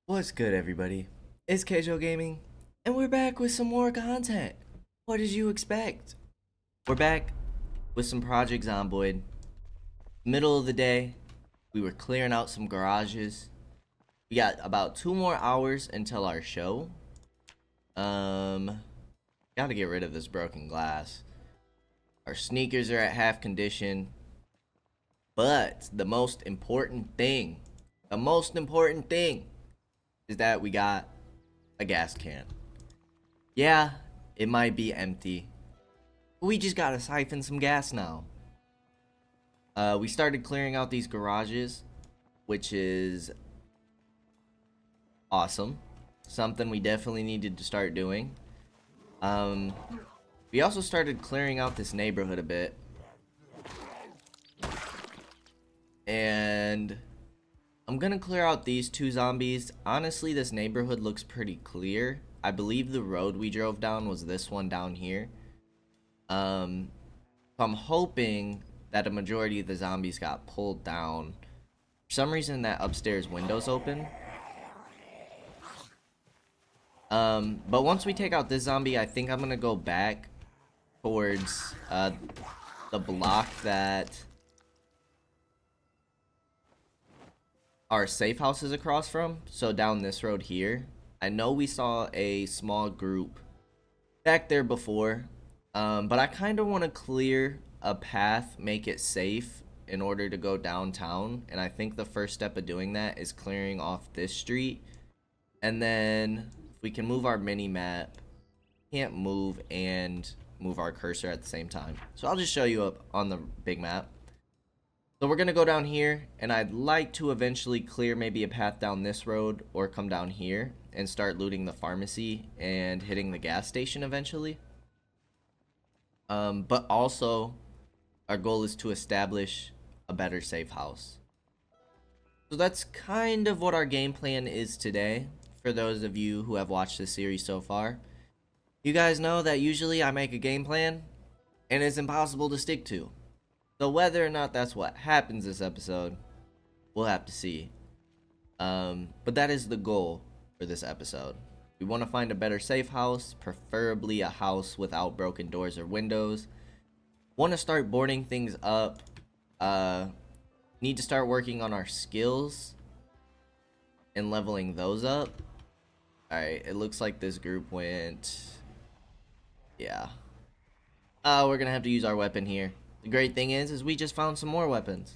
What's good, everybody? It's Kaige-O Gaming, and we're back with some more content. What did you expect? We're back with some Project Zomboid. Middle of the day, we were clearing out some garages. We got about 2 more hours until our show. Gotta get rid of this broken glass. Our sneakers are at half condition. But the most important thing is that we got a gas can. Yeah, it might be empty. But we just gotta siphon some gas now. We started clearing out these garages, which is awesome. Something we definitely needed to start doing. Um, we also started clearing out this neighborhood a bit. And I'm gonna clear out these two zombies. Honestly, this neighborhood looks pretty clear. I believe the road we drove down was this one down here. So I'm hoping that a majority of the zombies got pulled down. For some reason, that upstairs window's open. But once we take out this zombie, I think I'm gonna go back towards the block that our safe house is across from. So down this road here. I know we saw a small group back there before. But I kind of want to clear a path, make it safe in order to go downtown. And I think the first step of doing that is clearing off this street. And then if we can move our mini map, can't move and move our cursor at the same time. So I'll just show you up on the big map. So we're going to go down here, and I'd like to eventually clear maybe a path down this road or come down here and start looting the pharmacy and hitting the gas station eventually. But also, our goal is to establish a better safe house. So that's kind of what our game plan is today. For those of you who have watched this series so far, you guys know that usually I make a game plan and it's impossible to stick to. So whether or not that's what happens this episode, we'll have to see. But that is the goal for this episode. We want to find a better safe house, preferably a house without broken doors or windows. Want to start boarding things up. Need to start working on our skills and leveling those up. Alright, it looks like this group went... Yeah. We're going to have to use our weapon here. The great thing is we just found some more weapons.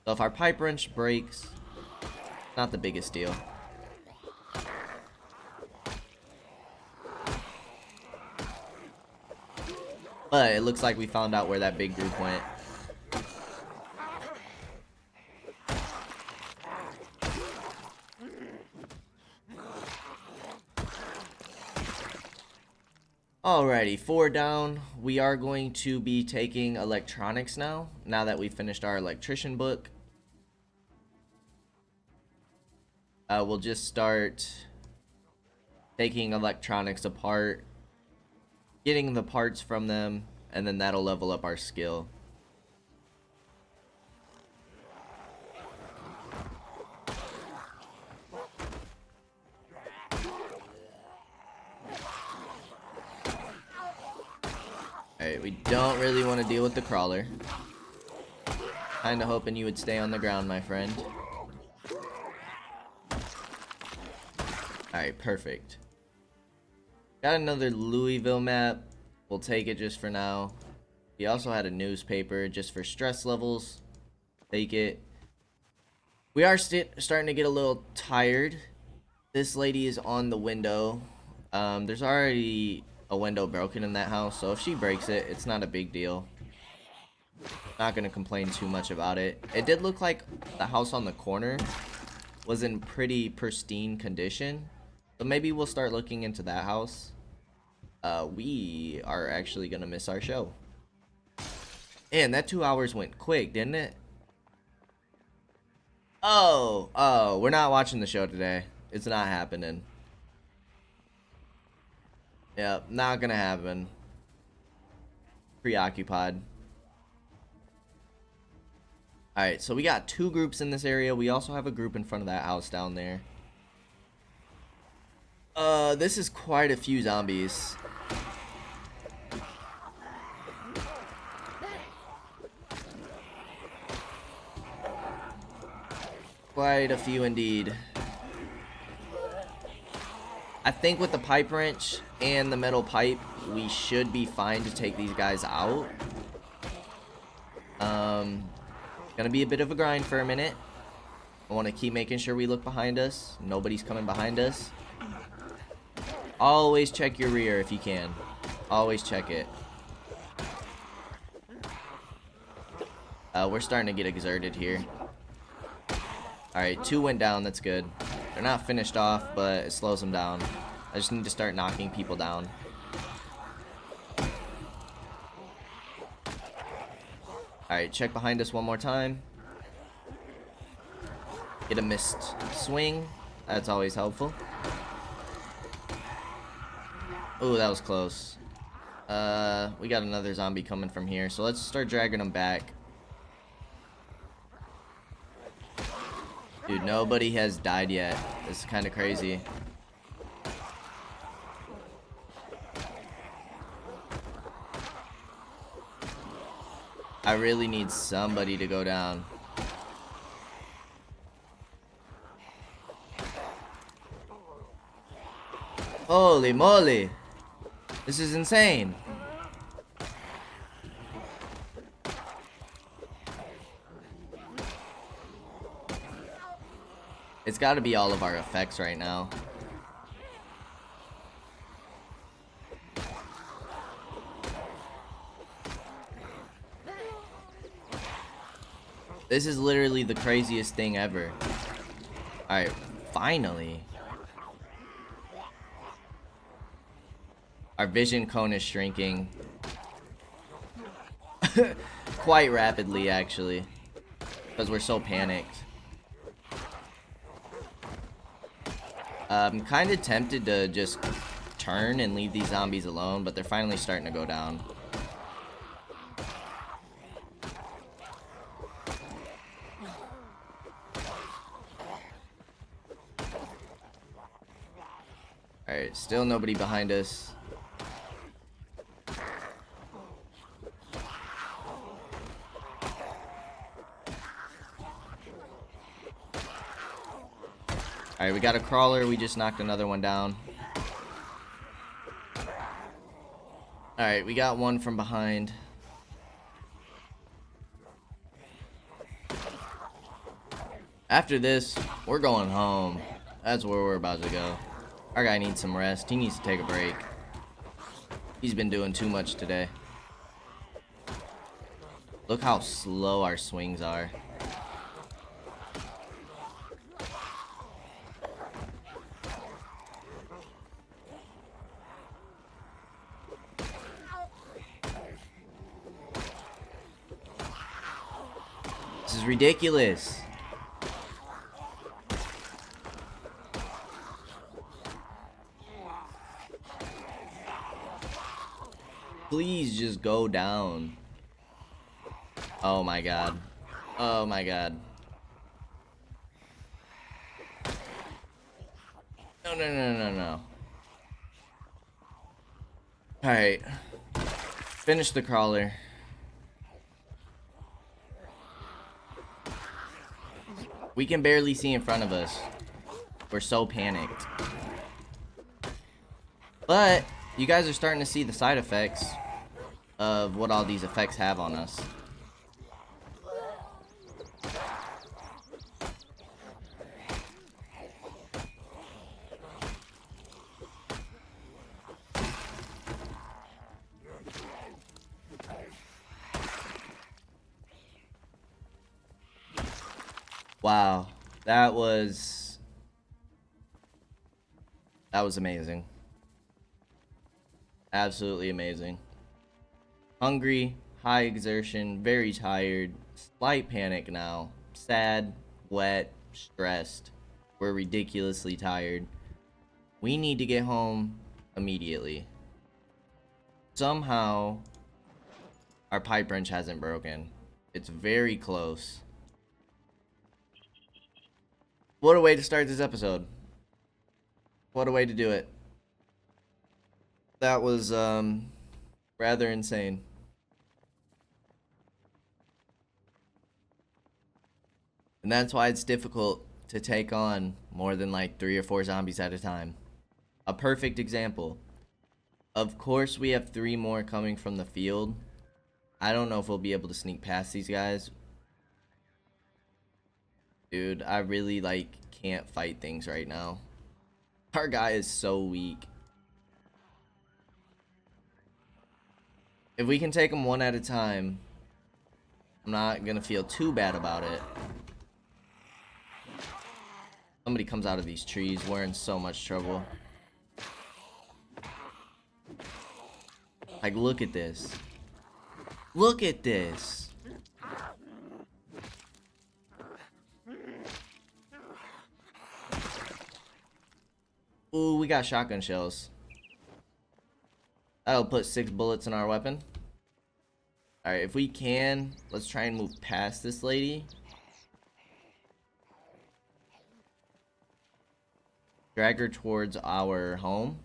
So if our pipe wrench breaks, not the biggest deal. But it looks like we found out where that big group went. Alrighty, 4 down. We are going to be taking electronics now that we finished our electrician book. We'll just start taking electronics apart, getting the parts from them, and then that'll level up our skill. Alright, we don't really want to deal with the crawler. Kinda hoping you would stay on the ground, my friend. Alright, perfect. Got another Louisville map. We'll take it just for now. We also had a newspaper just for stress levels. Take it. We are starting to get a little tired. This lady is on the window. There's already a window broken in that house, so if she breaks it, it's not a big deal. Not gonna complain too much about it. It did look like the house on the corner was in pretty pristine condition, so maybe we'll start looking into that house. We are actually gonna miss our show. And that 2 hours went quick, didn't it? Oh, we're not watching the show today. It's not happening. Yep, not gonna happen. Preoccupied. Alright, so we got 2 groups in this area. We also have a group in front of that house down there. This is quite a few zombies. Quite a few indeed. I think with the pipe wrench and the metal pipe, we should be fine to take these guys out. Gonna be a bit of a grind for a minute. I want to keep making sure we look behind us. Nobody's coming behind us. Always check your rear if you can. Always check it. We're starting to get exerted here. Alright, 2 went down. That's good. They're not finished off, but it slows them down. I just need to start knocking people down. Alright, check behind us one more time. Get a missed swing. That's always helpful. Ooh, that was close. We got another zombie coming from here, so let's start dragging them back. Dude, nobody has died yet. This is kind of crazy. I really need somebody to go down. Holy moly! This is insane. It's got to be all of our effects right now. This is literally the craziest thing ever. Alright, finally. Our vision cone is shrinking. Quite rapidly, actually. Because we're so panicked. I'm kind of tempted to just turn and leave these zombies alone, but they're finally starting to go down. Alright, still nobody behind us. Alright, we got a crawler. We just knocked another one down. Alright, we got one from behind. After this, we're going home. That's where we're about to go. Our guy needs some rest. He needs to take a break. He's been doing too much today. Look how slow our swings are. This is ridiculous. Please just go down. Oh my god. Oh my god. No, no, no, no, no. Alright. Finish the crawler. We can barely see in front of us. We're so panicked. But you guys are starting to see the side effects of what all these effects have on us. Wow, that was amazing. Absolutely amazing. Hungry, high exertion, very tired, slight panic now, sad, wet, stressed. We're ridiculously tired. We need to get home immediately. Somehow, our pipe wrench hasn't broken. It's very close. What a way to start this episode. What a way to do it. That was rather insane. And that's why it's difficult to take on more than like 3 or 4 zombies at a time. A perfect example. Of course we have 3 more coming from the field. I don't know if we'll be able to sneak past these guys. Dude, I really like can't fight things right now. Our guy is so weak. If we can take them one at a time, I'm not gonna feel too bad about it. Somebody comes out of these trees, we're in so much trouble. Like, look at this. Look at this. Ooh, we got shotgun shells. That'll put 6 bullets in our weapon. Alright, if we can, let's try and move past this lady. Drag her towards our home.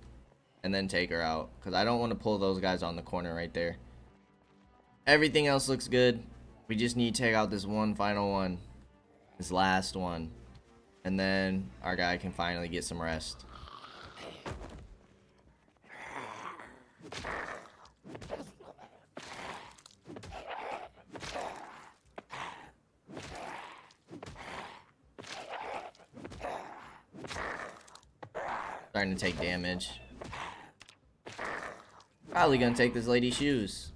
And then take her out. Because I don't want to pull those guys on the corner right there. Everything else looks good. We just need to take out this one final one. This last one. And then our guy can finally get some rest. Starting to take damage. Probably gonna take this lady's shoes.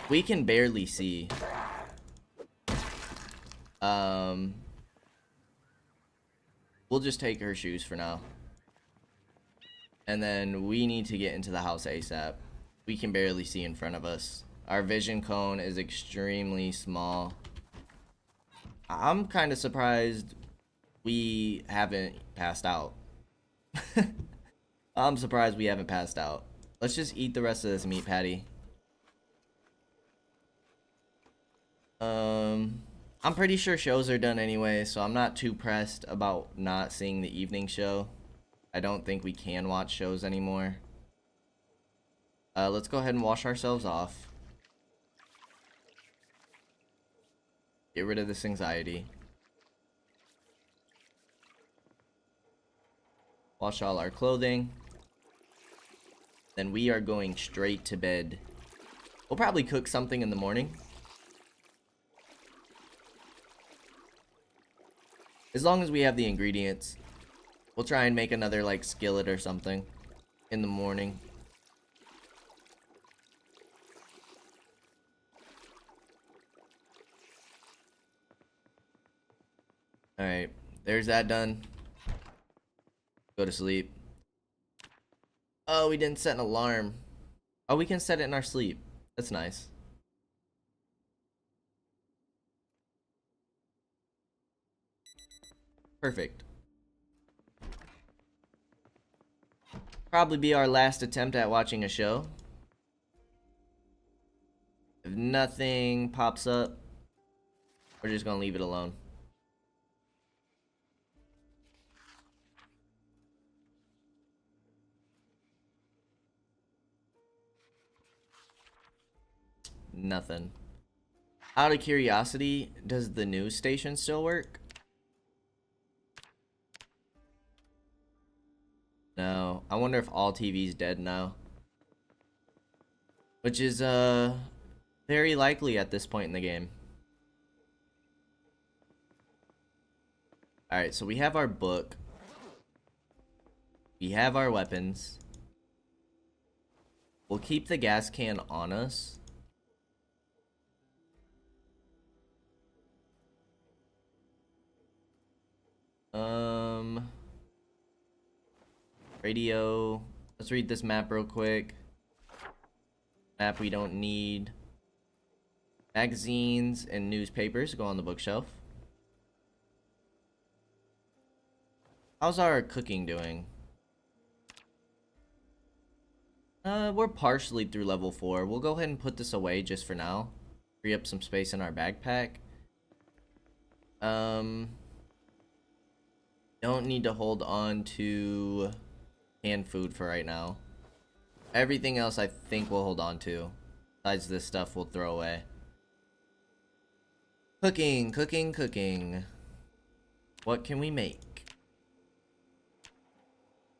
We can barely see. We'll just take her shoes for now. And then we need to get into the house ASAP. We can barely see in front of us. Our vision cone is extremely small. I'm kind of surprised we haven't passed out. I'm surprised we haven't passed out. Let's just eat the rest of this meat patty. I'm pretty sure shows are done anyway, so I'm not too pressed about not seeing the evening show. I don't think we can watch shows anymore. Let's go ahead and wash ourselves off. Get rid of this anxiety. Wash all our clothing. Then we are going straight to bed. We'll probably cook something in the morning. As long as we have the ingredients. We'll try and make another like skillet or something in the morning. Alright, there's that done. Go to sleep. Oh, we didn't set an alarm. Oh, we can set it in our sleep. That's nice. Perfect. Probably be our last attempt at watching a show. If nothing pops up, we're just gonna leave it alone. Nothing. Out of curiosity, does the news station still work? No. I wonder if all TV's dead now. Which is, very likely at this point in the game. Alright, so we have our book. We have our weapons. We'll keep the gas can on us. Radio. Let's read this map real quick. Map we don't need. Magazines and newspapers go on the bookshelf. How's our cooking doing? We're partially through level 4. We'll go ahead and put this away just for now. Free up some space in our backpack. Um, don't need to hold on to canned food for right now. Everything else I think we'll hold on to. Besides this stuff we'll throw away. Cooking, cooking, cooking. What can we make?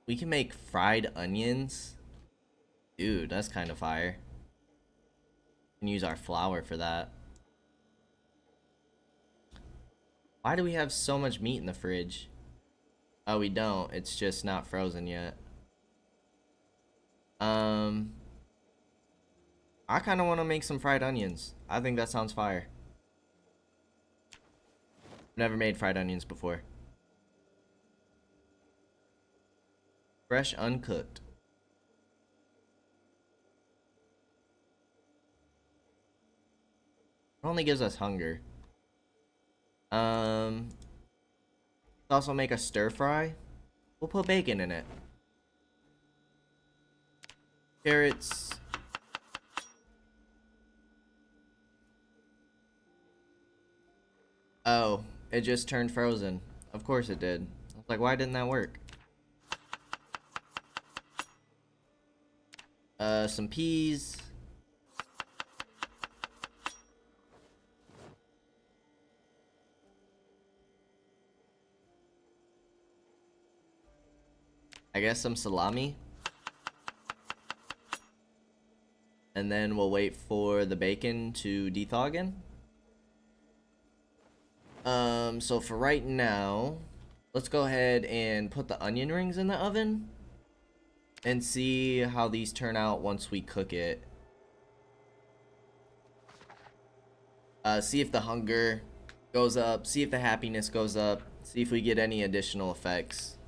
We can make fried onions. Dude, that's kind of fire. We can use our flour for that. Why do we have so much meat in the fridge? Oh, we don't. It's just not frozen yet. I kind of want to make some fried onions. I think that sounds fire. Never made fried onions before. Fresh, uncooked. It only gives us hunger. Let's also make a stir fry. We'll put bacon in it. Carrots. Oh, it just turned frozen. Of course it did. I was like, why didn't that work? Some peas. I guess some salami. And then we'll wait for the bacon to thaw again. So for right now, let's go ahead and put the onion rings in the oven and see how these turn out once we cook it. See if the hunger goes up, see if the happiness goes up, see if we get any additional effects.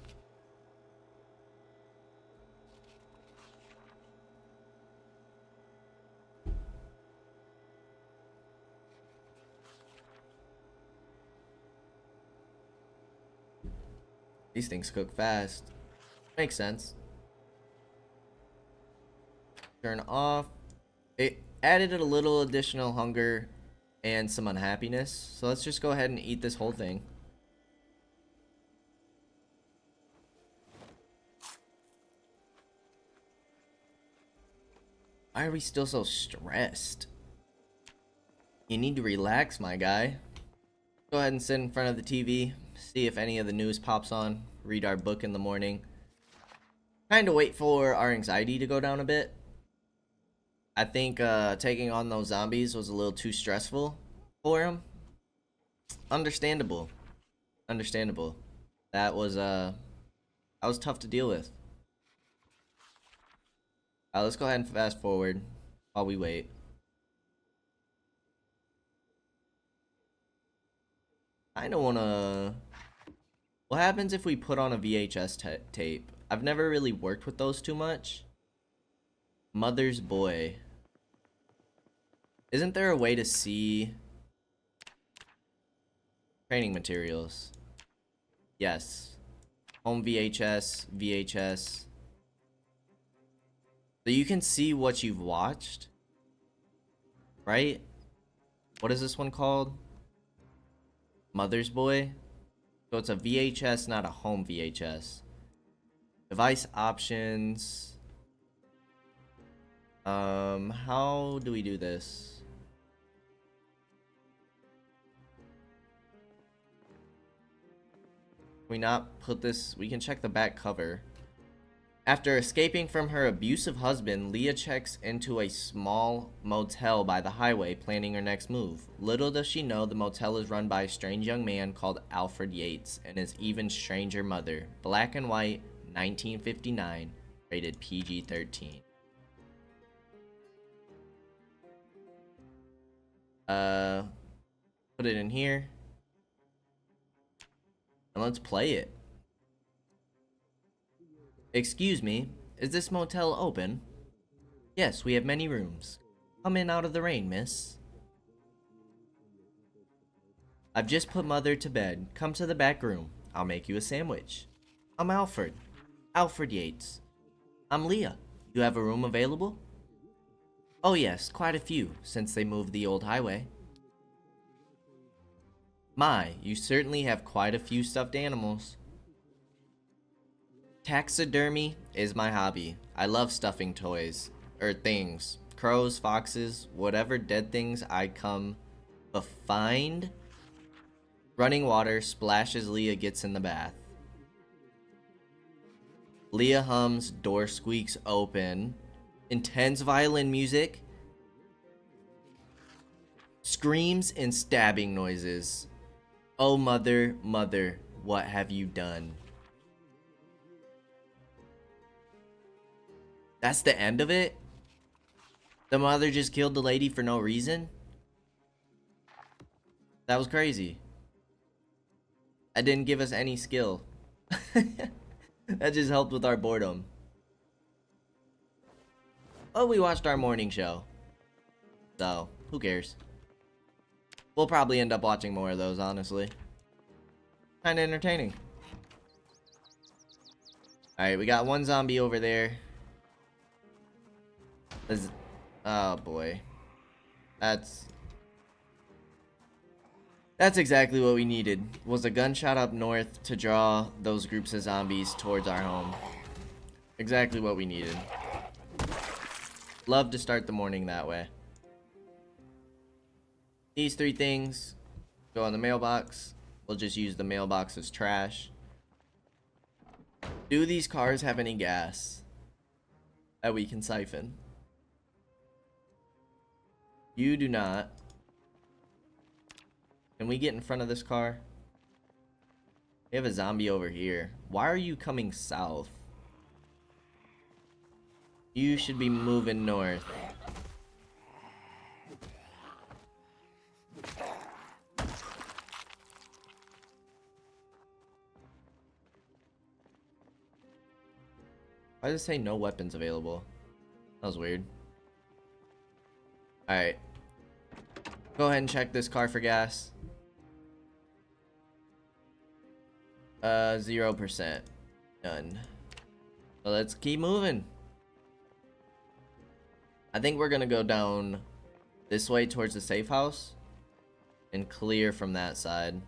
These things cook fast. Makes sense. Turn off. It added a little additional hunger and some unhappiness. So let's just go ahead and eat this whole thing. Why are we still so stressed? You need to relax, my guy. Go ahead and sit in front of the TV. See if any of the news pops on. Read our book in the morning. Kind of wait for our anxiety to go down a bit. I think taking on those zombies was a little too stressful for him. Understandable. Understandable. That was tough to deal with. Let's go ahead and fast forward while we wait. I don't wanna... What happens if we put on a VHS tape? I've never really worked with those too much. Mother's Boy. Isn't there a way to see training materials? Yes. Home VHS, VHS. So you can see what you've watched, right? What is this one called? Mother's Boy. So it's a VHS, not a home VHS. Device options. How do we do this? Can we not put this? We can check the back cover. After escaping from her abusive husband, Leah checks into a small motel by the highway, planning her next move. Little does she know the motel is run by a strange young man called Alfred Yates and his even stranger mother. Black and white, 1959, rated PG-13. Put it in here. And let's play it. Excuse me, is this motel open? Yes, we have many rooms. Come in out of the rain, miss. I've just put Mother to bed. Come to the back room. I'll make you a sandwich. I'm Alfred. Alfred Yates. I'm Leah. You have a room available? Oh yes, quite a few, since they moved the old highway. My, you certainly have quite a few stuffed animals. Taxidermy is my hobby. I love stuffing toys. Or things. Crows, foxes, whatever dead things I come to find. Running water splashes Leah gets in the bath. Leah hums, door squeaks open. Intense violin music. Screams and stabbing noises. Oh mother, mother, what have you done? That's the end of it? The mother just killed the lady for no reason? That was crazy. That didn't give us any skill. That just helped with our boredom. Oh, we watched our morning show. So, who cares? We'll probably end up watching more of those, honestly. Kinda entertaining. Alright, we got one zombie over there. Oh boy. That's exactly what we needed. Was a gunshot up north to draw those groups of zombies towards our home. Exactly what we needed. Love to start the morning that way. These 3 things go in the mailbox. We'll just use the mailbox as trash. Do these cars have any gas that we can siphon? You do not. Can we get in front of this car? We have a zombie over here. Why are you coming south? You should be moving north. Why does it say no weapons available? That was weird. Alright. Go ahead and check this car for gas. 0%. None. So let's keep moving. I think we're gonna go down this way towards the safe house and clear from that side.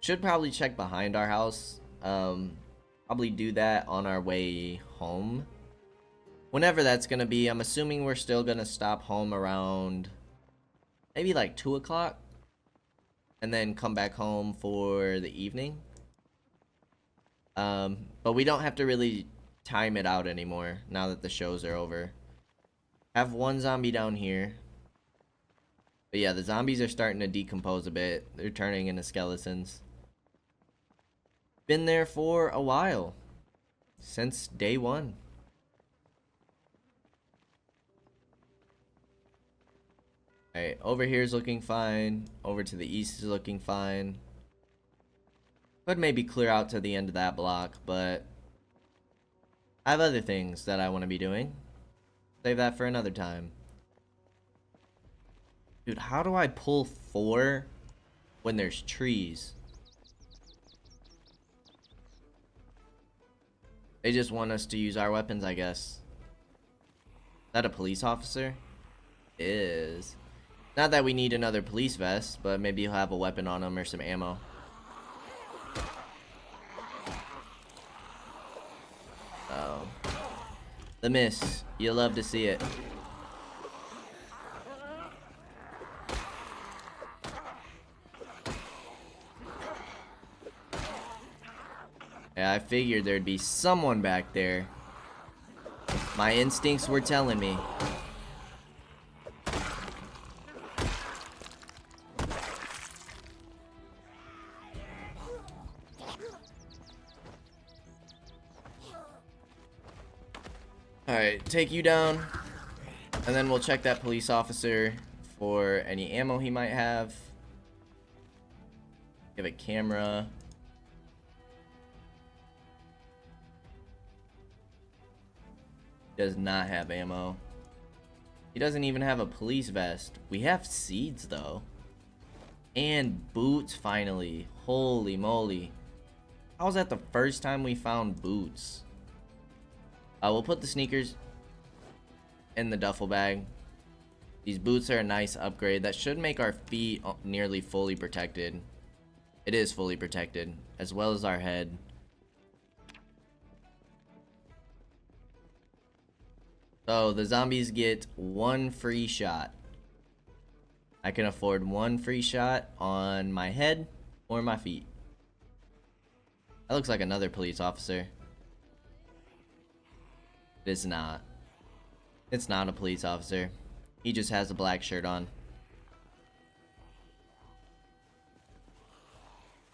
Should probably check behind our house. Probably do that on our way home. Whenever that's gonna be. I'm assuming we're still gonna stop home around maybe like 2 o'clock and then come back home for the evening. But we don't have to really time it out anymore now that the shows are over. Have one zombie down here. But yeah, the zombies are starting to decompose a bit. They're turning into skeletons. Been there for a while. Since day 1. Alright, over here is looking fine. Over to the east is looking fine. Could maybe clear out to the end of that block, but I have other things that I want to be doing. Save that for another time. Dude, how do I pull 4 when there's trees? They just want us to use our weapons, I guess. Is that a police officer? Is. Not that we need another police vest, but maybe he'll have a weapon on him or some ammo. Oh. The miss. You love to see it. Yeah, I figured there'd be someone back there. My instincts were telling me. Alright, take you down. And then we'll check that police officer for any ammo he might have. Give a camera. Does not have ammo. He doesn't even have a police vest. We have seeds though. And boots finally. Holy moly. How was that the first time we found boots? We'll put the sneakers in the duffel bag. These boots are a nice upgrade. That should make our feet nearly fully protected. It is fully protected, as well as our head. So the zombies get one free shot. I can afford one free shot on my head or my feet. That looks like another police officer. It is not. It's not a police officer. He just has a black shirt on.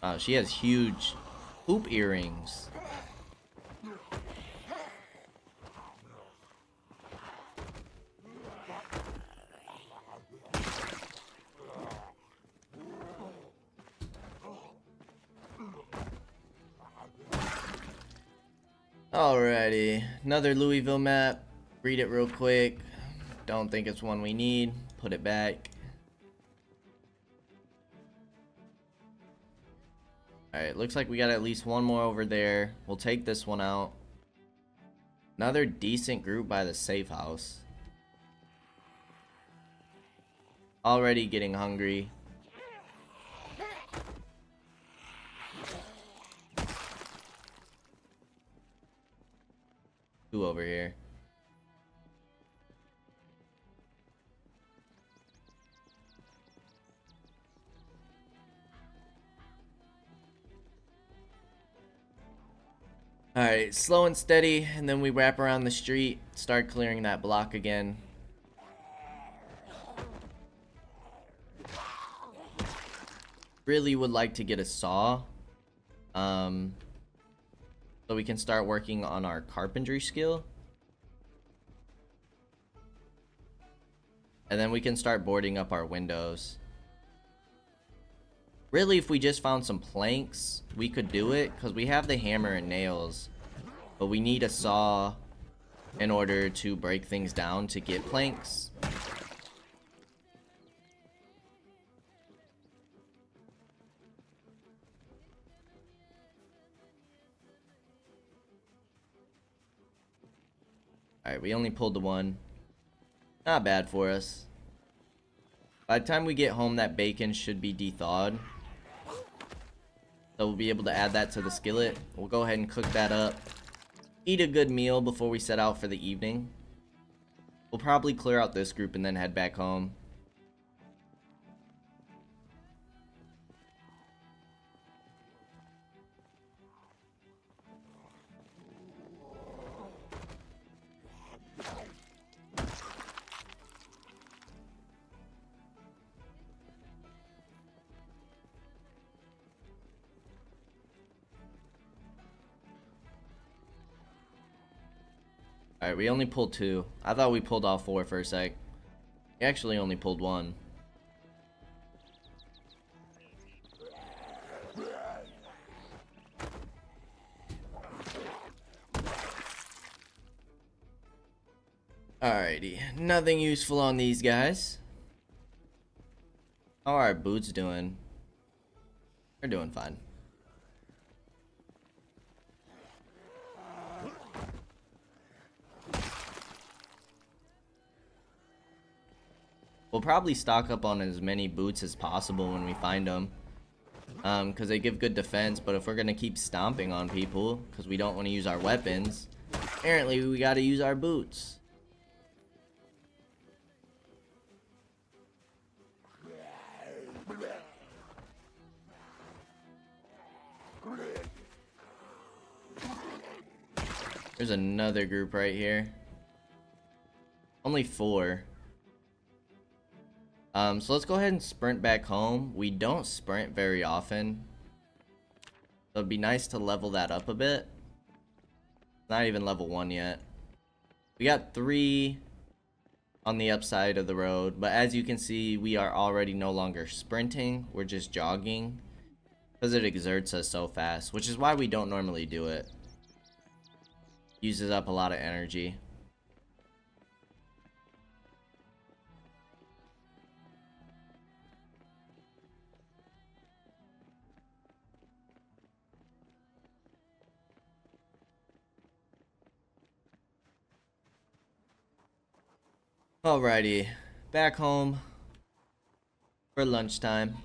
Oh, she has huge hoop earrings. Alrighty, another Louisville map. Read it real quick. Don't think it's one we need. Put it back. Alright, looks like we got at least one more over there. We'll take this one out. Another decent group by the safe house. Already getting hungry. Two over here. Alright, slow and steady, and then we wrap around the street, start clearing that block again. Really would like to get a saw. So we can start working on our carpentry skill. And then we can start boarding up our windows. Really, if we just found some planks, we could do it, because we have the hammer and nails. But we need a saw in order to break things down to get planks. Alright, we only pulled the one. Not bad for us. By the time we get home, that bacon should be de-thawed. So we'll be able to add that to the skillet. We'll go ahead and cook that up. Eat a good meal before we set out for the evening. We'll probably clear out this group and then head back home. Alright, we only pulled two. I thought we pulled all four for a sec. We actually only pulled one. Alrighty, nothing useful on these guys. How are our boots doing? They're doing fine. We'll probably stock up on as many boots as possible when we find them. Because they give good defense, but if we're going to keep stomping on people, because we don't want to use our weapons, apparently we got to use our boots. There's another group right here. Only 4. So let's go ahead and sprint back home. We don't sprint very often. So it'd be nice to level that up a bit. Not even level 1 yet. We got 3 on the upside of the road, but as you can see, we are already no longer sprinting. We're just jogging because it exerts us so fast, which is why we don't normally do it. Uses up a lot of energy. Alrighty, back home for lunchtime.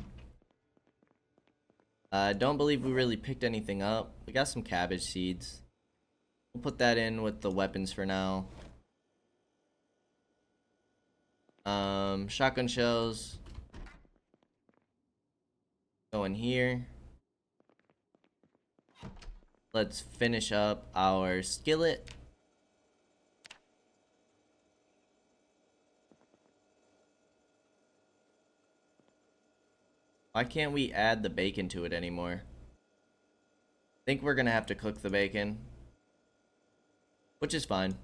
I don't believe we really picked anything up. We got some cabbage seeds. We'll put that in with the weapons for now. Shotgun shells. Go in here. Let's finish up our skillet. Why can't we add the bacon to it anymore? I think we're gonna have to cook the bacon, which is fine.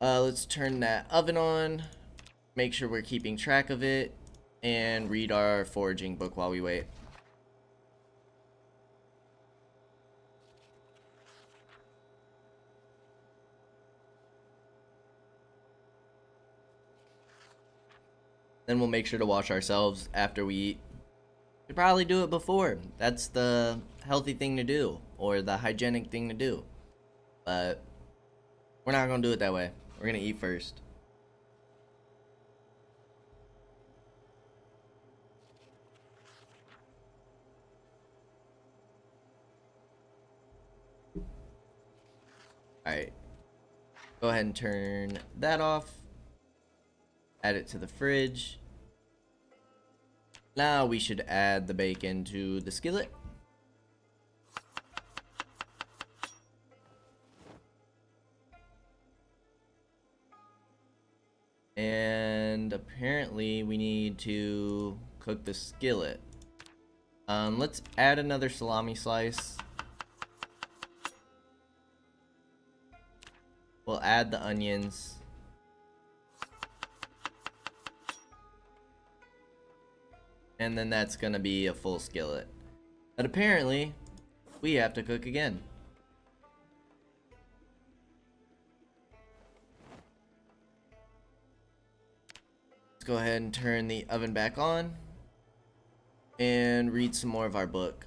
Let's turn that oven on, make sure we're keeping track of it, and read our foraging book while we wait. Then we'll make sure to wash ourselves after we eat. Should probably do it before. That's the healthy thing to do, or the hygienic thing to do. But we're not gonna do it that way. We're gonna eat first. Alright. Go ahead and turn that off. Add it to the fridge. Now we should add the bacon to the skillet. And apparently we need to cook the skillet. Let's add another salami slice. We'll add the onions. And then that's gonna be a full skillet. But apparently, we have to cook again. Let's go ahead and turn the oven back on and read some more of our book.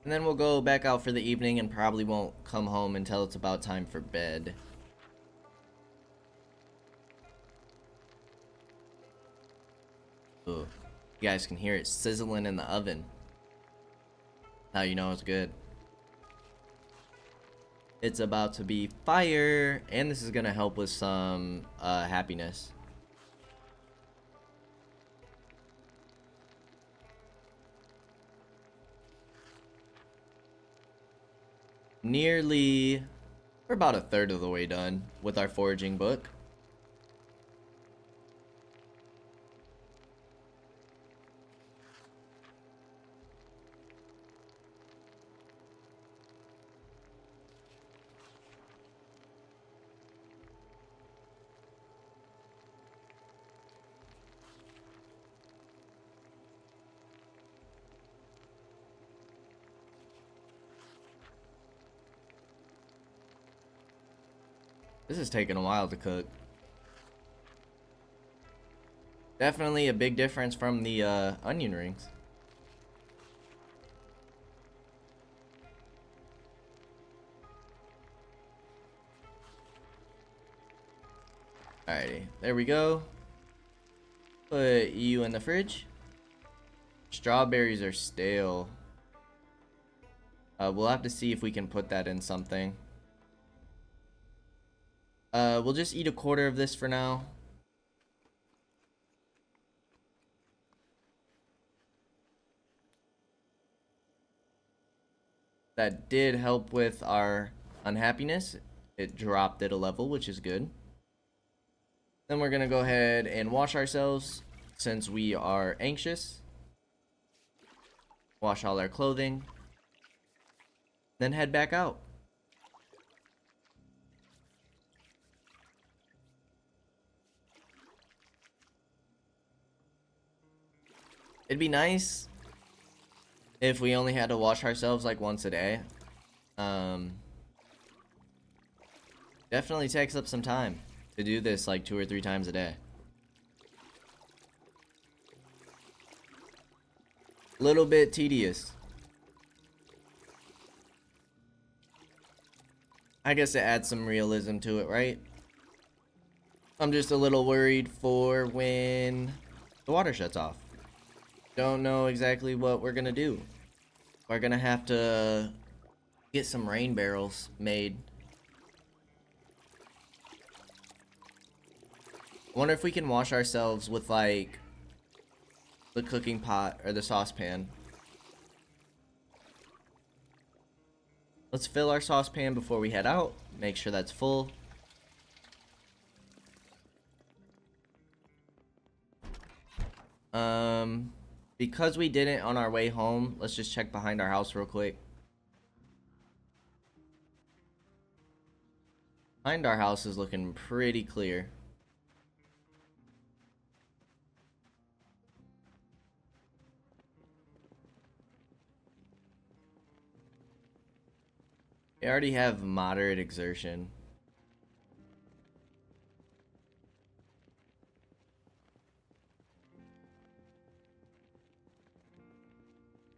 And then we'll go back out for the evening and probably won't come home until it's about time for bed. Ooh, you guys can hear it sizzling in the oven. Now you know it's good. It's about to be fire, and this is gonna help with some happiness. We're about a third of the way done with our foraging book. This is taking a while to cook. Definitely a big difference from the onion rings. Alrighty, there we go. Put you in the fridge. Strawberries are stale. We'll have to see if we can put that in something. We'll just eat a quarter of this for now. That did help with our unhappiness. It dropped it a level, which is good. Then we're gonna go ahead and wash ourselves since we are anxious. Wash all our clothing. Then head back out. It'd be nice if we only had to wash ourselves like once a day. Definitely takes up some time to do this like 2 or 3 times a day. Little bit tedious. I guess it adds some realism to it, right? I'm just a little worried for when the water shuts off. Don't know exactly what we're gonna do. We're gonna have to get some rain barrels made. I wonder if we can wash ourselves with like the cooking pot or the saucepan. Let's fill our saucepan before we head out. Make sure that's full. Because we didn't on our way home, let's just check behind our house real quick. Behind our house is looking pretty clear. They already have moderate exertion.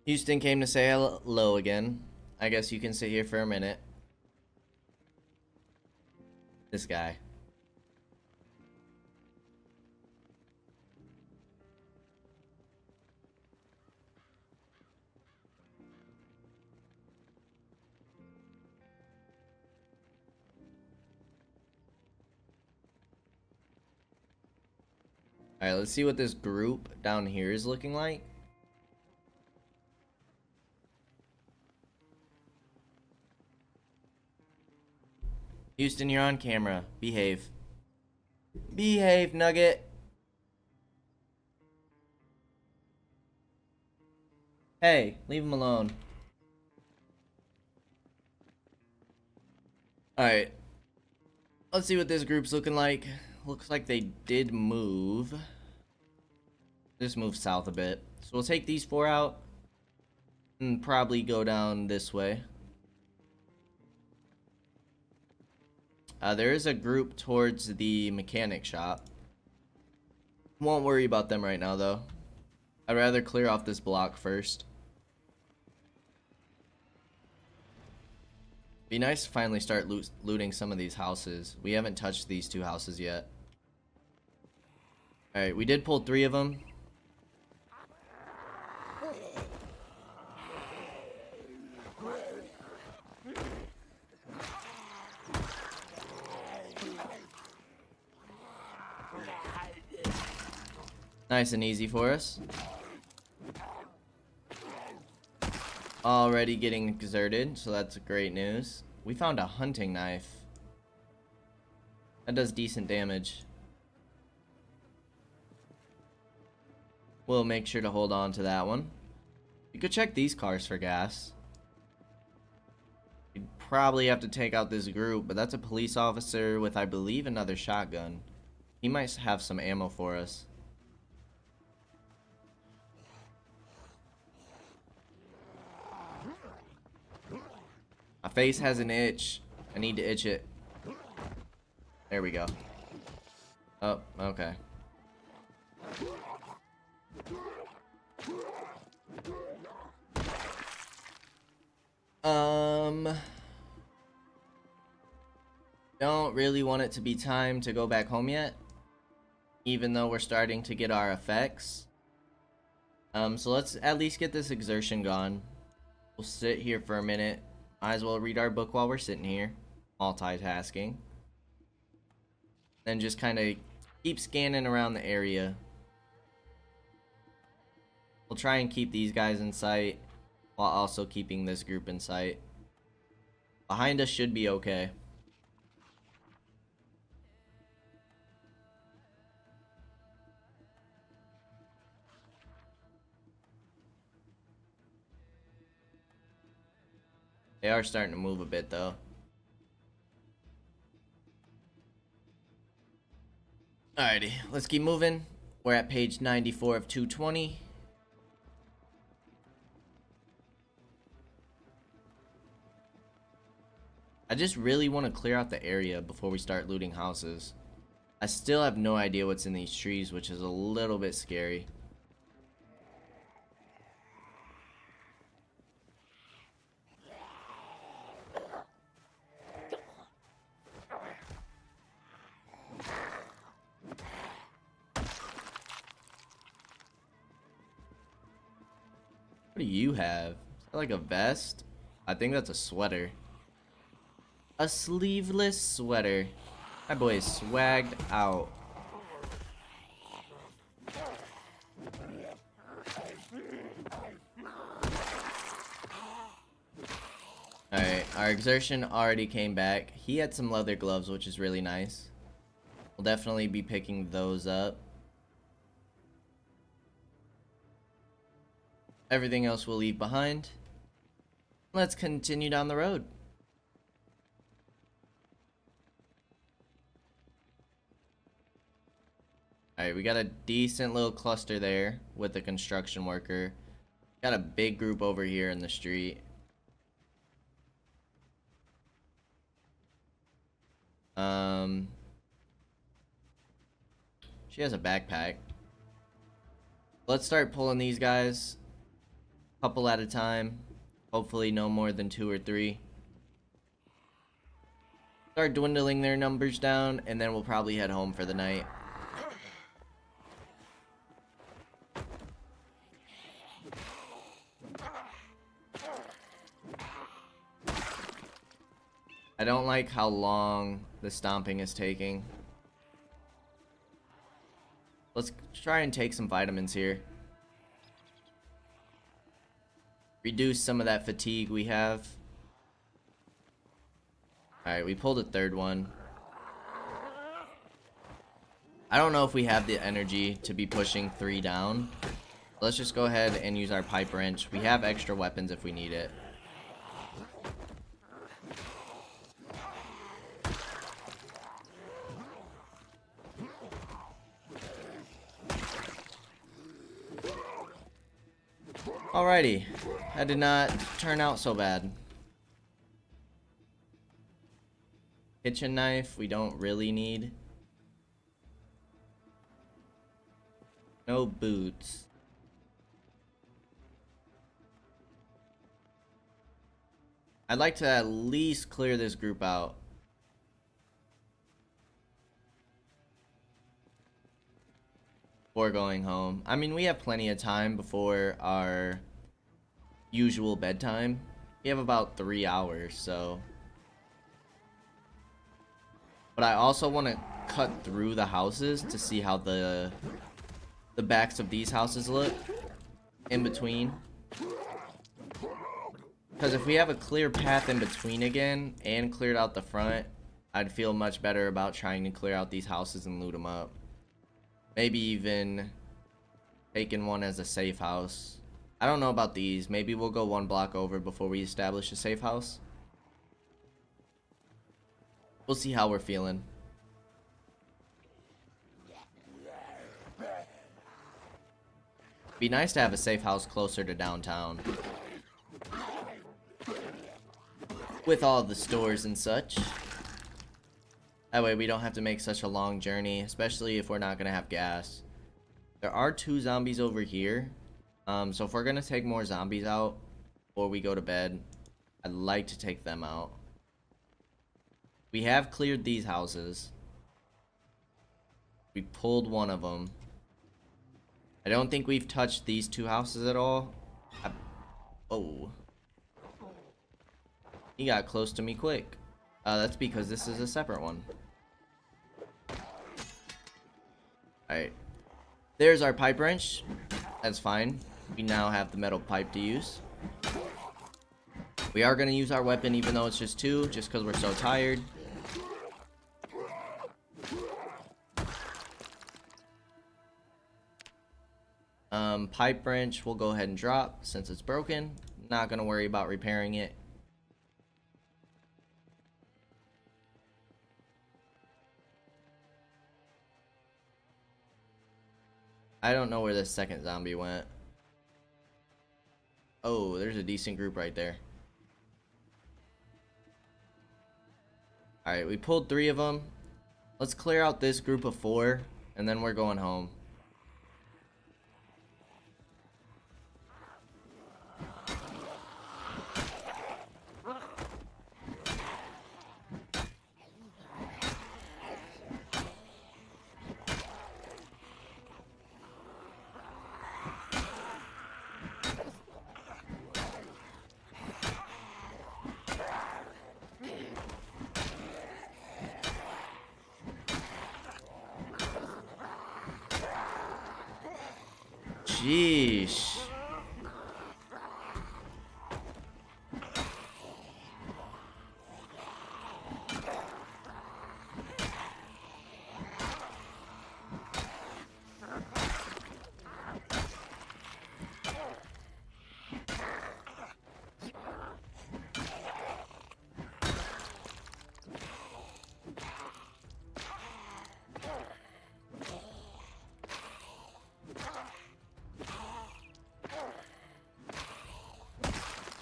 Houston came to say hello again. I guess you can sit here for a minute. This guy. Alright, let's see what this group down here is looking like. Houston, you're on camera. Behave. Behave, Nugget. Hey, leave him alone. Alright. Let's see what this group's looking like. Looks like they did move. Just move south a bit. So we'll take these 4 out. And probably go down this way. There is a group towards the mechanic shop. Won't worry about them right now, though. I'd rather clear off this block first. Be nice to finally start looting some of these houses. We haven't touched these 2 houses yet. Alright, we did pull 3 of them. Nice and easy for us. Already getting exerted, so that's great news. We found a hunting knife. That does decent damage. We'll make sure to hold on to that one. You could check these cars for gas. You'd probably have to take out this group, but that's a police officer with, I believe, another shotgun. He might have some ammo for us. My face has an itch. I need to itch it. There we go. Oh, okay. Don't really want it to be time to go back home yet, even though we're starting to get our effects. So let's at least get this exertion gone. We'll sit here for a minute. Might as well read our book while we're sitting here. Multitasking. Then just kind of keep scanning around the area. We'll try and keep these guys in sight while also keeping this group in sight. Behind us should be okay. They are starting to move a bit though. Alrighty, let's keep moving. We're at page 94 of 220. I just really want to clear out the area before we start looting houses. I still have no idea what's in these trees, which is a little bit scary. What do you have? Is that like a vest? I think that's a sweater. A sleeveless sweater. My boy is swagged out. Alright, our exertion already came back. He had some leather gloves, which is really nice. We'll definitely be picking those up. Everything else we'll leave behind. Let's continue down the road. Alright, we got a decent little cluster there with the construction worker. Got a big group over here in the street. She has a backpack. Let's start pulling these guys. Couple at a time. Hopefully no more than 2 or 3. Start dwindling their numbers down, and then we'll probably head home for the night. I don't like how long the stomping is taking. Let's try and take some vitamins here. Reduce some of that fatigue we have. Alright, we pulled a third one. I don't know if we have the energy to be pushing 3 down. Let's just go ahead and use our pipe wrench. We have extra weapons if we need it. Alrighty, that did not turn out so bad. Kitchen knife, we don't really need. No boots. I'd like to at least clear this group out. Before going home. I mean, we have plenty of time before our usual bedtime. We have about 3 hours, so. But I also want to cut through the houses to see how the backs of these houses look in between. Because if we have a clear path in between again and cleared out the front, I'd feel much better about trying to clear out these houses and loot them up. Maybe even taking one as a safe house. I don't know about these. Maybe we'll go 1 block over before we establish a safe house. We'll see how we're feeling. Be nice to have a safe house closer to downtown. With all the stores and such. That way we don't have to make such a long journey, especially if we're not going to have gas. There are 2 zombies over here. So if we're going to take more zombies out before we go to bed, I'd like to take them out. We have cleared these houses. We pulled one of them. I don't think we've touched these 2 houses at all. Oh. He got close to me quick. That's because this is a separate one. Alright. There's our pipe wrench. That's fine. We now have the metal pipe to use. We are going to use our weapon even though it's just 2, just because we're so tired. Pipe wrench we'll go ahead and drop since it's broken. Not going to worry about repairing it. I don't know where this second zombie went. Oh, there's a decent group right there. Alright, we pulled 3 of them. Let's clear out this group of 4, and then we're going home. Sheesh.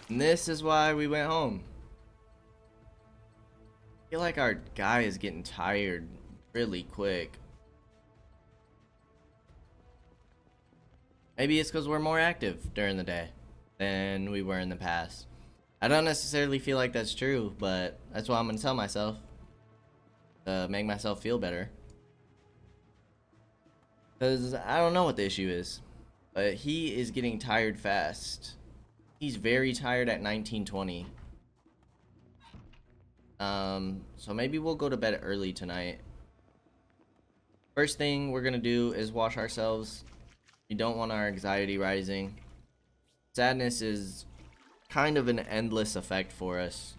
And this is why we went home. I feel like our guy is getting tired really quick. Maybe it's because we're more active during the day than we were in the past. I don't necessarily feel like that's true, but that's what I'm going to tell myself to make myself feel better. Because I don't know what the issue is, but he is getting tired fast. He's very tired at 19:20. So maybe we'll go to bed early tonight. First thing we're gonna do is wash ourselves. We don't want our anxiety rising. Sadness is kind of an endless effect for us.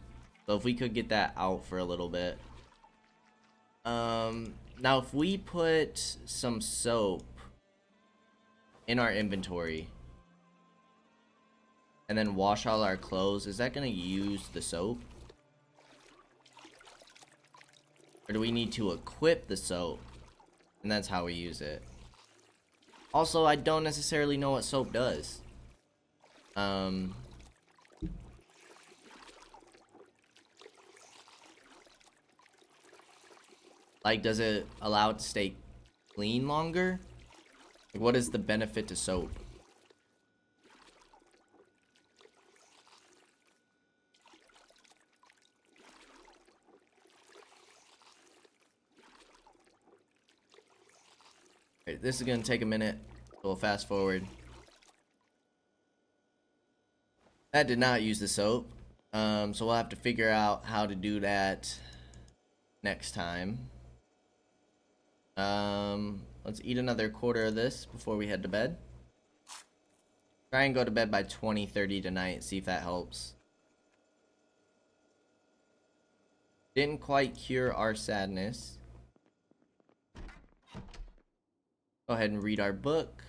So if we could get that out for a little bit. Now if we put some soap in our inventory and then wash all our clothes, is that gonna use the soap? Or do we need to equip the soap? And that's how we use it. Also, I don't necessarily know what soap does. Like, does it allow it to stay clean longer? Like, what is the benefit to soap? Okay, this is gonna take a minute, so we'll fast forward. That did not use the soap, so we'll have to figure out how to do that next time. Let's eat another quarter of this before we head to bed. Try and go to bed by 20:30 tonight, see if that helps. Didn't quite cure our sadness. Go ahead and read our book.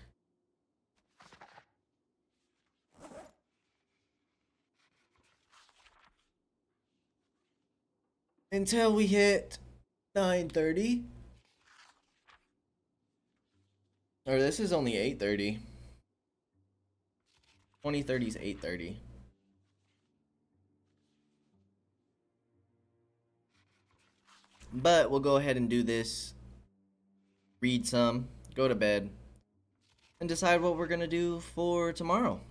Until we hit 9:30. Or this is only 8:30. 20:30 is 8:30. But we'll go ahead and do this. Read some, go to bed, and decide what we're gonna do for tomorrow.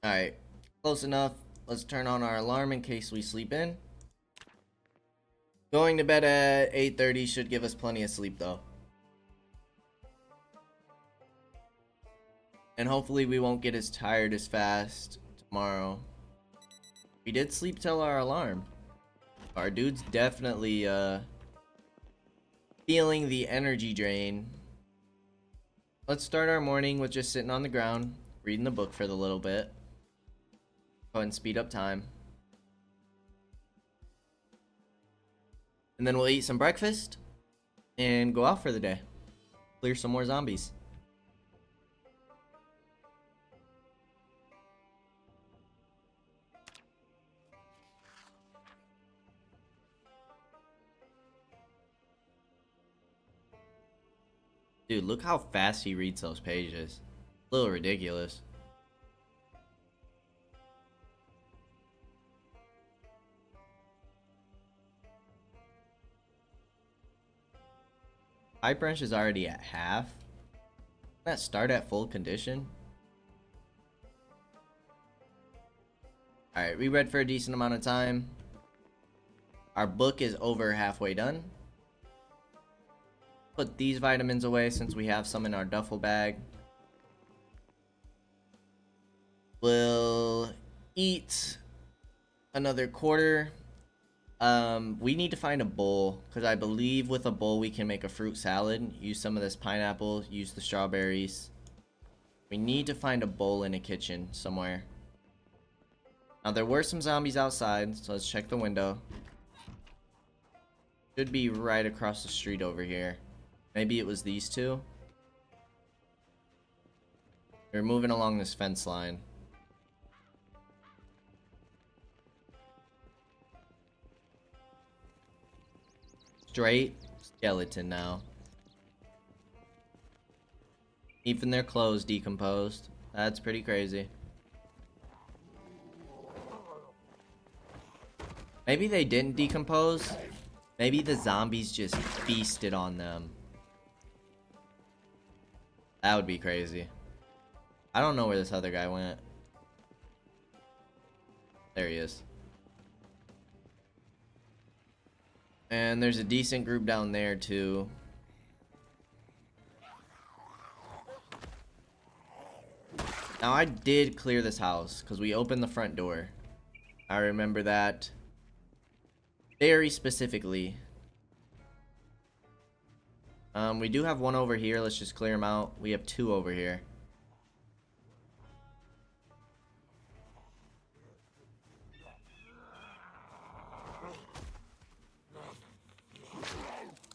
Alright, close enough. Let's turn on our alarm in case we sleep in. Going to bed at 8:30 should give us plenty of sleep though. And hopefully we won't get as tired as fast tomorrow. We did sleep till our alarm. Our dude's definitely feeling the energy drain. Let's start our morning with just sitting on the ground, reading the book for a little bit. Go ahead and speed up time. And then we'll eat some breakfast and go out for the day. Clear some more zombies. Dude, look how fast he reads those pages. A little ridiculous. Pipe wrench is already at half. Doesn't that start at full condition? Alright, we read for a decent amount of time. Our book is over halfway done. Put these vitamins away since we have some in our duffel bag. We'll eat another quarter We need to find a bowl, because I believe with a bowl we can make a fruit salad. Use some of this pineapple, use the strawberries. We need to find a bowl in a kitchen somewhere. Now there were some zombies outside, so let's check the window. Should be right across the street over here. Maybe it was these two. They're moving along this fence line. Straight skeleton now. Even their clothes decomposed. That's pretty crazy. Maybe they didn't decompose. Maybe the zombies just feasted on them. That would be crazy. I don't know where this other guy went. There he is. And there's a decent group down there too. Now I did clear this house because we opened the front door. I remember that very specifically. We do have one over here. Let's just clear them out. We have two over here.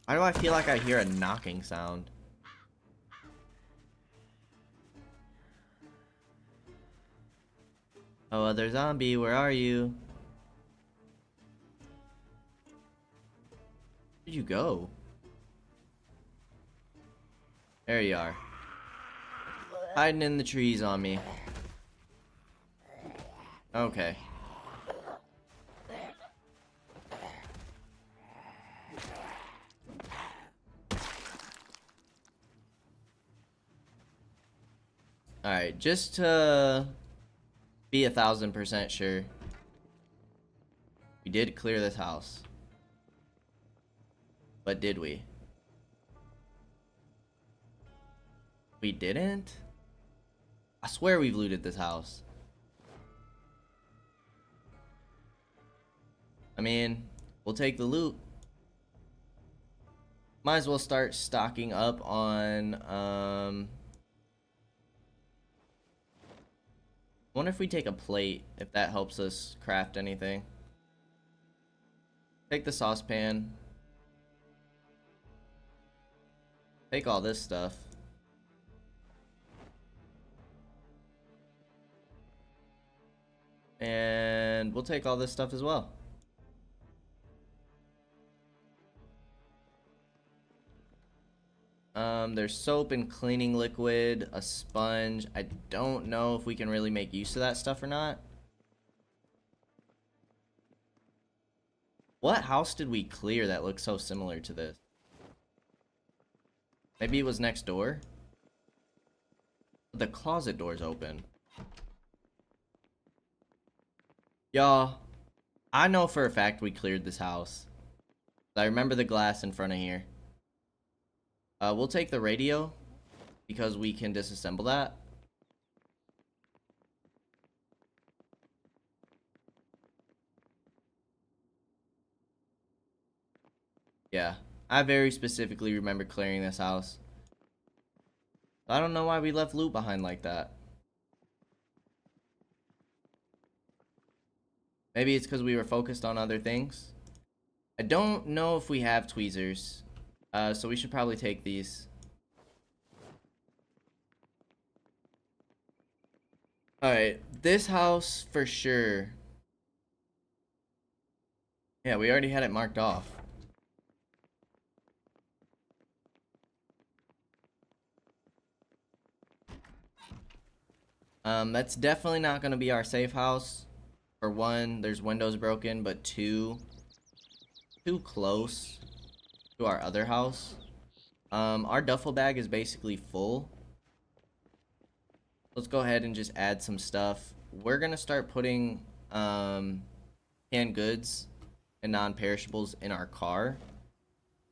Why do I feel like I hear a knocking sound? Oh, other zombie, where are you? Where'd you go? There you are. Hiding in the trees on me. Okay. Alright, just to be 1000% sure. We did clear this house. But did we? We didn't? I swear we've looted this house. I mean, we'll take the loot. Might as well start stocking up on, I wonder if we take a plate, if that helps us craft anything. Take the saucepan. Take all this stuff. And we'll take all this stuff as well. There's soap and cleaning liquid, a sponge. I don't know if we can really make use of that stuff or not. What house did we clear that looks so similar to this? Maybe it was next door? The closet door's open. Y'all, I know for a fact we cleared this house. I remember the glass in front of here. We'll take the radio because we can disassemble that. Yeah, I very specifically remember clearing this house. I don't know why we left loot behind like that. Maybe it's because we were focused on other things. I don't know if we have tweezers. So we should probably take these. Alright, this house for sure. Yeah, we already had it marked off. That's definitely not going to be our safe house. For one, there's windows broken, but two, too close to our other house. Our duffel bag is basically full. Let's go ahead and just add some stuff. We're gonna start putting canned goods and non-perishables in our car,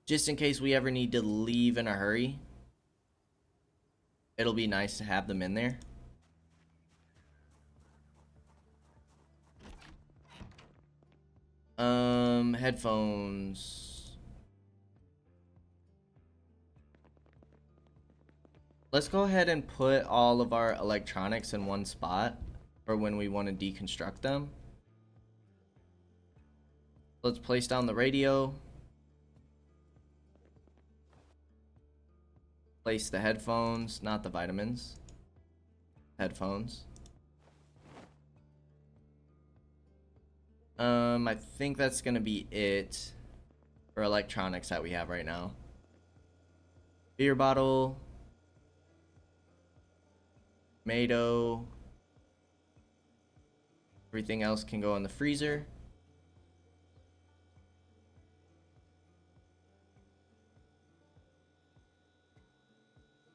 just in case we ever need to leave in a hurry. It'll be nice to have them in there. Headphones. Let's go ahead and put all of our electronics in one spot for when we want to deconstruct them. Let's place down the radio. Place the headphones, not the vitamins. Headphones. I think that's gonna be it for electronics that we have right now. Beer bottle. Tomato. Everything else can go in the freezer.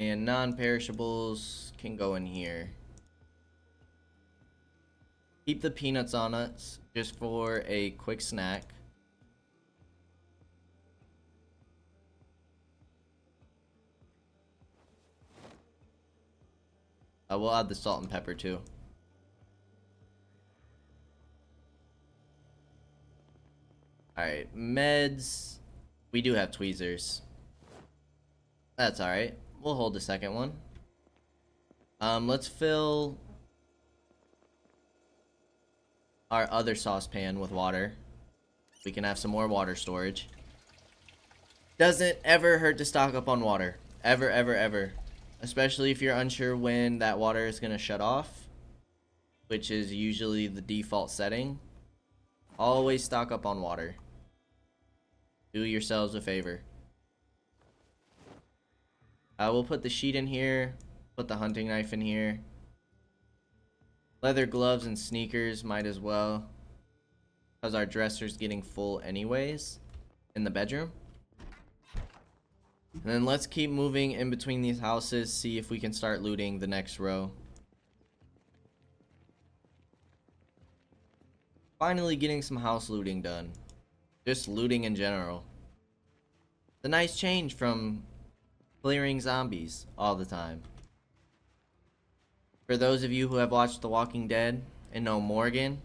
And non-perishables can go in here. Keep the peanuts on us just for a quick snack. We'll add the salt and pepper too. Alright, meds. We do have tweezers. That's alright. We'll hold the second one. Let's fill our other saucepan with water. We can have some more water storage. Doesn't ever hurt to stock up on water. Ever, ever, ever. Especially if you're unsure when that water is going to shut off, which is usually the default setting. Always stock up on water. Do yourselves a favor. We'll put the sheet in here. Put the hunting knife in here. Leather gloves and sneakers might as well, because our dresser's getting full anyways in the bedroom. And then let's keep moving in between these houses, see if we can start looting the next row. Finally getting some house looting done. Just looting in general. It's a nice change from clearing zombies all the time. For those of you who have watched The Walking Dead and know Morgan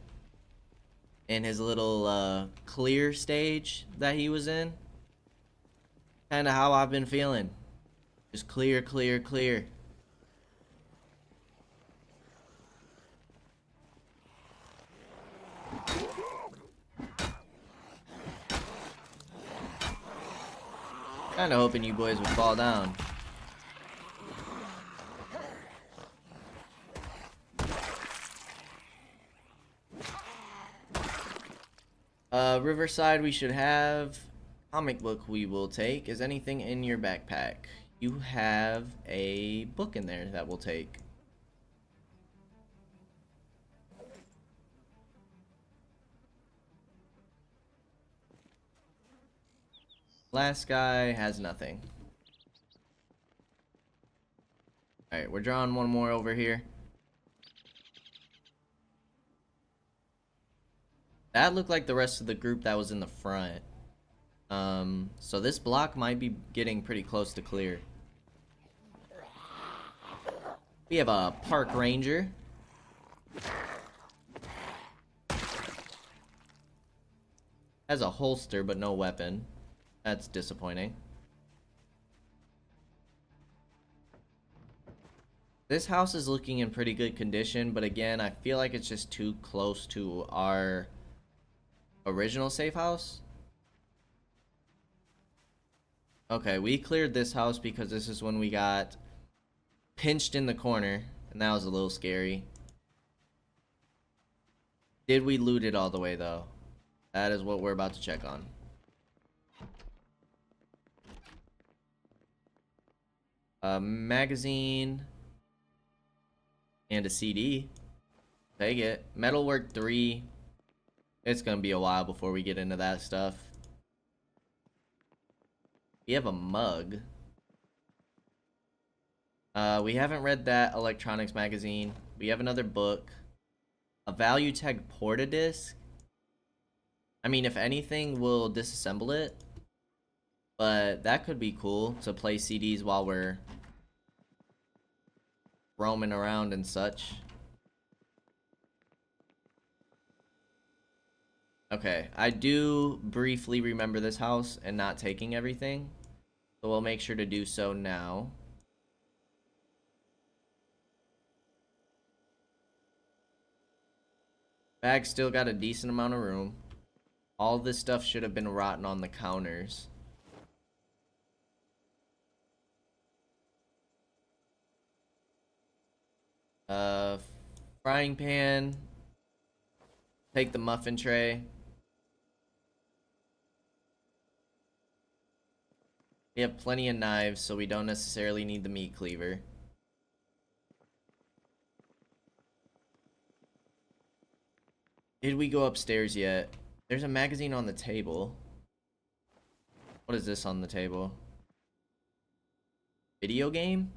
and his little clear stage that he was in, kind of how I've been feeling. Just clear, clear, clear. Kind of hoping you boys would fall down. Riverside we should have. Comic book we will take. Is anything in your backpack? You have a book in there that we'll take. Last guy has nothing. Alright, we're drawing one more over here. That looked like the rest of the group that was in the front. So this block might be getting pretty close to clear. We have a park ranger. Has a holster but no weapon. That's disappointing. This house is looking in pretty good condition, but again, I feel like it's just too close to our original safe house. Okay, we cleared this house because this is when we got pinched in the corner, and that was a little scary. Did we loot it all the way, though? That is what we're about to check on. A magazine and a CD. Take it. Metalwork 3. It's gonna be a while before we get into that stuff. We have a mug. We haven't read that electronics magazine. We have another book. A value tag porta disc. I mean, if anything, we'll disassemble it. But that could be cool to play CDs while we're roaming around and such. Okay, I do briefly remember this house and not taking everything. So we'll make sure to do so now. Bag still got a decent amount of room. All this stuff should have been rotten on the counters. Uh, Frying pan. Take the muffin tray. We have plenty of knives, so we don't necessarily need the meat cleaver. Did we go upstairs yet? There's a magazine on the table. What is this on the table? Video game?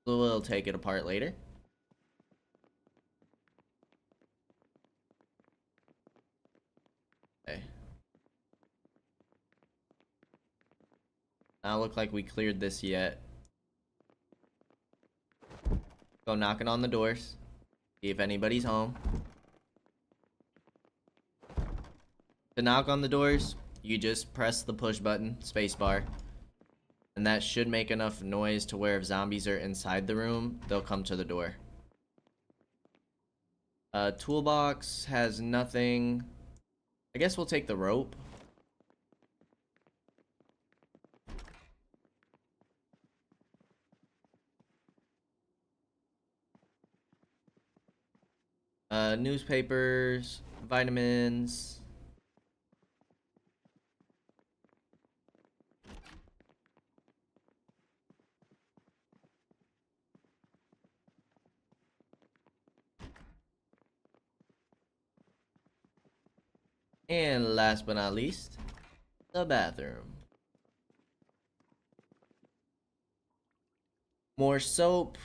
We'll take it apart later. Okay. Not look like we cleared this yet. Go knocking on the doors. See if anybody's home. To knock on the doors, you just press the push button, spacebar. And that should make enough noise to where if zombies are inside the room, they'll come to the door. Toolbox has nothing. I guess we'll take the rope. Newspapers, vitamins. And last but not least, the bathroom. More soap,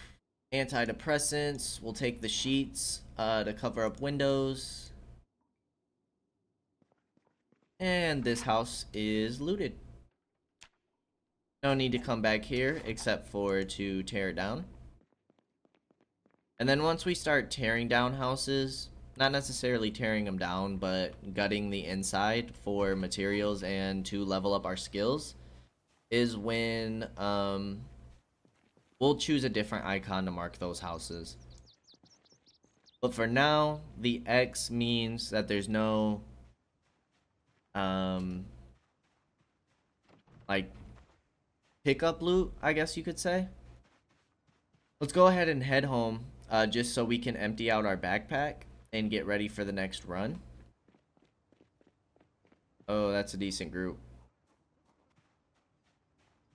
antidepressants. We'll take the sheets to cover up windows. And this house is looted. No need to come back here except for to tear it down. And then once we start tearing down houses, not necessarily tearing them down, but gutting the inside for materials and to level up our skills, is when we'll choose a different icon to mark those houses. But for now, the X means that there's no like pickup loot, I guess you could say. Let's go ahead and head home, just so we can empty out our backpack and get ready for the next run. Oh, that's a decent group.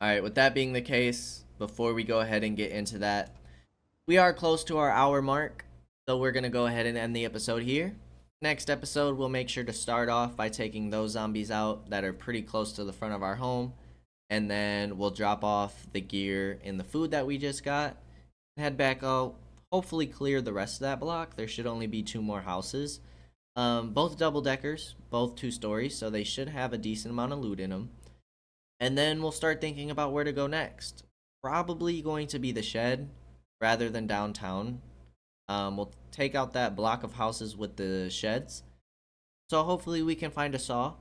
Alright, with that being the case, before we go ahead and get into that, we are close to our hour mark, so we're going to go ahead and end the episode here. Next episode, we'll make sure to start off by taking those zombies out that are pretty close to the front of our home, and then we'll drop off the gear and the food that we just got, head back out, hopefully clear the rest of that block. There should only be 2 more houses. Both double deckers, both 2 stories, so they should have a decent amount of loot in them. And then we'll start thinking about where to go next. Probably going to be the shed rather than downtown. We'll take out that block of houses with the sheds. So hopefully we can find a saw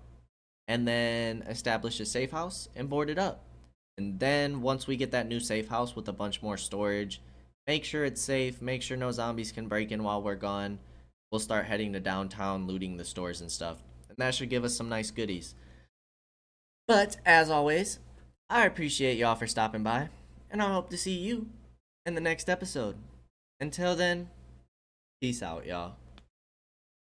and then establish a safe house and board it up. And then once we get that new safe house with a bunch more storage, make sure it's safe, make sure no zombies can break in while we're gone, we'll start heading to downtown, looting the stores and stuff. And that should give us some nice goodies. But, as always, I appreciate y'all for stopping by, and I hope to see you in the next episode. Until then, peace out, y'all.